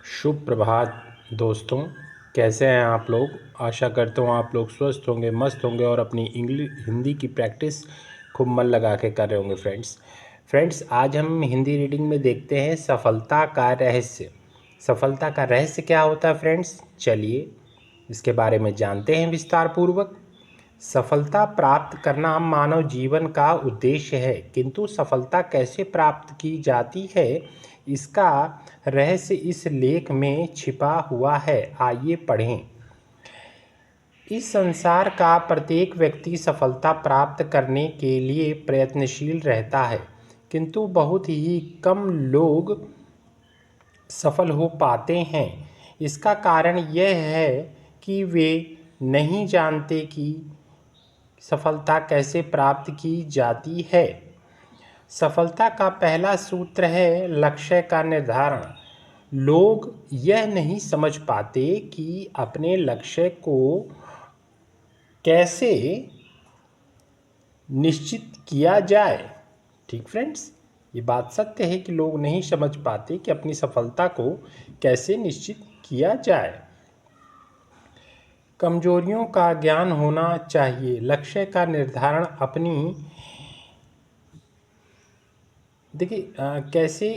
शुभ प्रभात दोस्तों। कैसे हैं आप लोग। आशा करता हूँ आप लोग स्वस्थ होंगे, मस्त होंगे और अपनी हिंदी की प्रैक्टिस खूब मन लगा के कर रहे होंगे। फ्रेंड्स आज हम हिंदी रीडिंग में देखते हैं सफलता का रहस्य। सफलता का रहस्य क्या होता है फ्रेंड्स, चलिए इसके बारे में जानते हैं विस्तार पूर्वक। सफलता प्राप्त करना मानव जीवन का उद्देश्य है, किंतु सफलता कैसे प्राप्त की जाती है इसका रहस्य इस लेख में छिपा हुआ है। आइए पढ़ें। इस संसार का प्रत्येक व्यक्ति सफलता प्राप्त करने के लिए प्रयत्नशील रहता है, किंतु बहुत ही कम लोग सफल हो पाते हैं। इसका कारण यह है कि वे नहीं जानते कि सफलता कैसे प्राप्त की जाती है। सफलता का पहला सूत्र है लक्ष्य का निर्धारण। लोग यह नहीं समझ पाते कि अपने लक्ष्य को कैसे निश्चित किया जाए। ठीक फ्रेंड्स, ये बात सत्य है कि लोग नहीं समझ पाते कि अपनी सफलता को कैसे निश्चित किया जाए। कमजोरियों का ज्ञान होना चाहिए। लक्ष्य का निर्धारण अपनी कैसे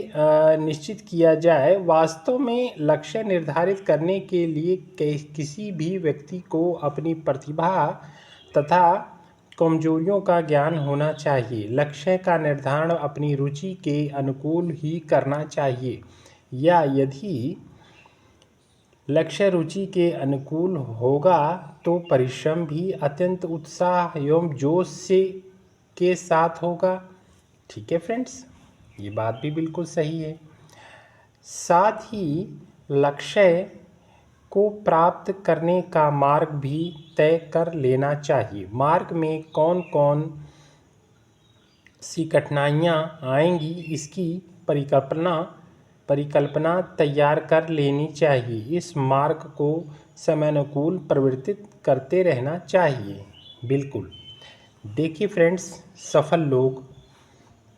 निश्चित किया जाए। वास्तव में लक्ष्य निर्धारित करने के लिए किसी भी व्यक्ति को अपनी प्रतिभा तथा कमजोरियों का ज्ञान होना चाहिए। लक्ष्य का निर्धारण अपनी रुचि के अनुकूल ही करना चाहिए, या यदि लक्ष्य रुचि के अनुकूल होगा तो परिश्रम भी अत्यंत उत्साह एवं जोश से के साथ होगा। ठीक है फ्रेंड्स, ये बात भी बिल्कुल सही है। साथ ही लक्ष्य को प्राप्त करने का मार्ग भी तय कर लेना चाहिए। मार्ग में कौन कौन सी कठिनाइयाँ आएंगी इसकी परिकल्पना तैयार कर लेनी चाहिए। इस मार्ग को समयानुकूल परिवर्तित करते रहना चाहिए। बिल्कुल। देखिए फ्रेंड्स, सफल लोग,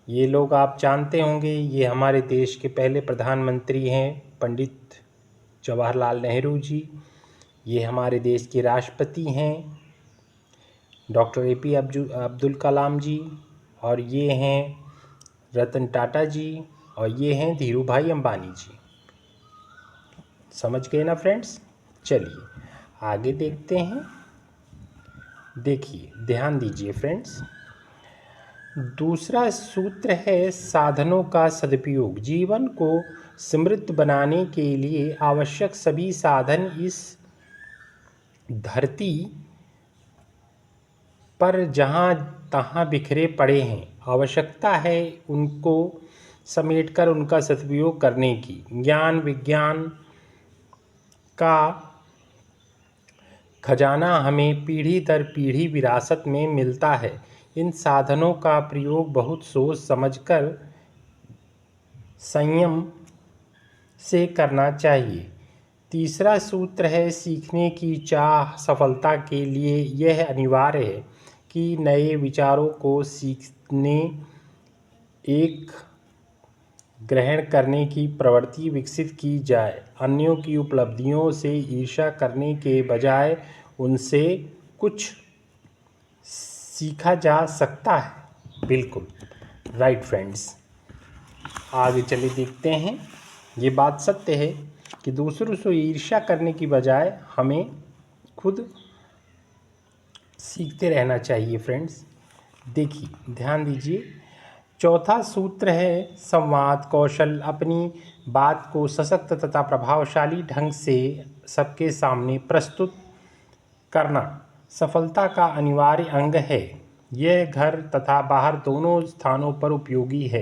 ये लोग आप जानते होंगे, ये हमारे देश के पहले प्रधानमंत्री हैं पंडित जवाहरलाल नेहरू जी। ये हमारे देश के राष्ट्रपति हैं डॉक्टर APJ अब्दुल कलाम जी, और ये हैं रतन टाटा जी, और ये हैं धीरू भाई अंबानी जी। समझ गए ना फ्रेंड्स। चलिए आगे देखते हैं। देखिए, ध्यान दीजिए फ्रेंड्स। दूसरा सूत्र है साधनों का सदुपयोग। जीवन को समृद्ध बनाने के लिए आवश्यक सभी साधन इस धरती पर जहाँ तहाँ बिखरे पड़े हैं। आवश्यकता है उनको समेटकर उनका सदुपयोग करने की। ज्ञान विज्ञान का खजाना हमें पीढ़ी दर पीढ़ी विरासत में मिलता है। इन साधनों का प्रयोग बहुत सोच समझकर संयम से करना चाहिए। तीसरा सूत्र है सीखने की चाह। सफलता के लिए यह अनिवार्य है कि नए विचारों को सीखने, एक ग्रहण करने की प्रवृत्ति विकसित की जाए। अन्यों की उपलब्धियों से ईर्ष्या करने के बजाय उनसे कुछ सीखा जा सकता है। बिल्कुल राइट फ्रेंड्स। आगे चले देखते हैं। ये बात सत्य है कि दूसरों से ईर्ष्या करने की बजाय हमें खुद सीखते रहना चाहिए फ्रेंड्स। देखिए, ध्यान दीजिए। चौथा सूत्र है संवाद कौशल। अपनी बात को सशक्त तथा प्रभावशाली ढंग से सबके सामने प्रस्तुत करना सफलता का अनिवार्य अंग है। यह घर तथा बाहर दोनों स्थानों पर उपयोगी है।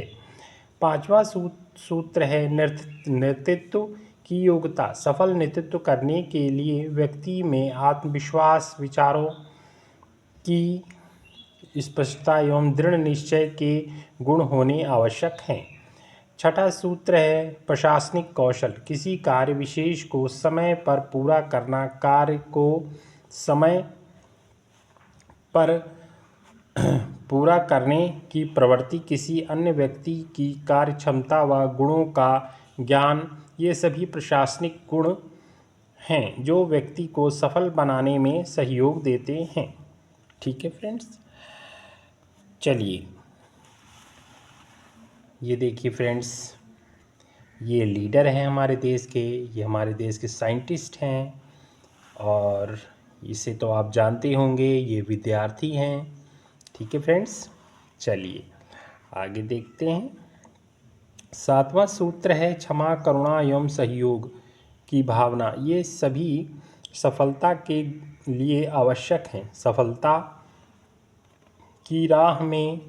पांचवा सूत्र है नेतृत्व की योग्यता। सफल नेतृत्व करने के लिए व्यक्ति में आत्मविश्वास, विचारों की स्पष्टता एवं दृढ़ निश्चय के गुण होने आवश्यक हैं। छठा सूत्र है प्रशासनिक कौशल। किसी कार्य विशेष को समय पर पूरा करना। कार्य को समय पर पूरा करने की प्रवृत्ति किसी अन्य व्यक्ति की कार्य क्षमता व गुणों का ज्ञान, ये सभी प्रशासनिक गुण हैं जो व्यक्ति को सफल बनाने में सहयोग देते हैं। ठीक है फ्रेंड्स, चलिए ये देखिए फ्रेंड्स, ये लीडर हैं हमारे देश के, ये हमारे देश के साइंटिस्ट हैं और इसे तो आप जानते होंगे, ये विद्यार्थी हैं। ठीक है फ्रेंड्स, चलिए आगे देखते हैं। 7वां सूत्र है क्षमा, करुणा एवं सहयोग की भावना। ये सभी सफलता के लिए आवश्यक हैं। सफलता की राह में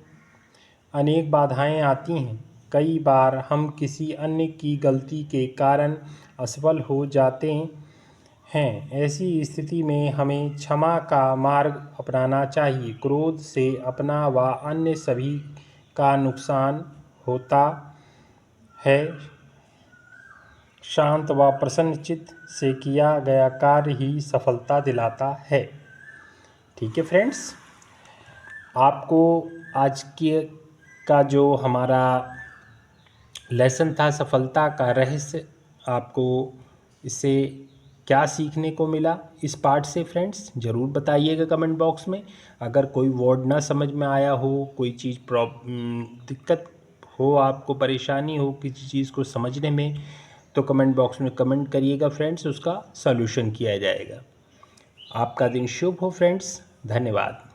अनेक बाधाएं आती हैं। कई बार हम किसी अन्य की गलती के कारण असफल हो जाते हैं। ऐसी स्थिति में हमें क्षमा का मार्ग अपनाना चाहिए। क्रोध से अपना व अन्य सभी का नुकसान होता है। शांत व प्रसन्न चित्त से किया गया कार्य ही सफलता दिलाता है। ठीक है फ्रेंड्स, आपको आज के का जो हमारा लेसन था सफलता का रहस्य, आपको इससे क्या सीखने को मिला इस पार्ट से फ्रेंड्स, ज़रूर बताइएगा कमेंट बॉक्स में। अगर कोई वर्ड ना समझ में आया हो, कोई चीज़ दिक्कत हो, आपको परेशानी हो किसी चीज़ को समझने में, तो कमेंट बॉक्स में कमेंट करिएगा फ्रेंड्स, उसका सॉल्यूशन किया जाएगा। आपका दिन शुभ हो फ्रेंड्स, धन्यवाद।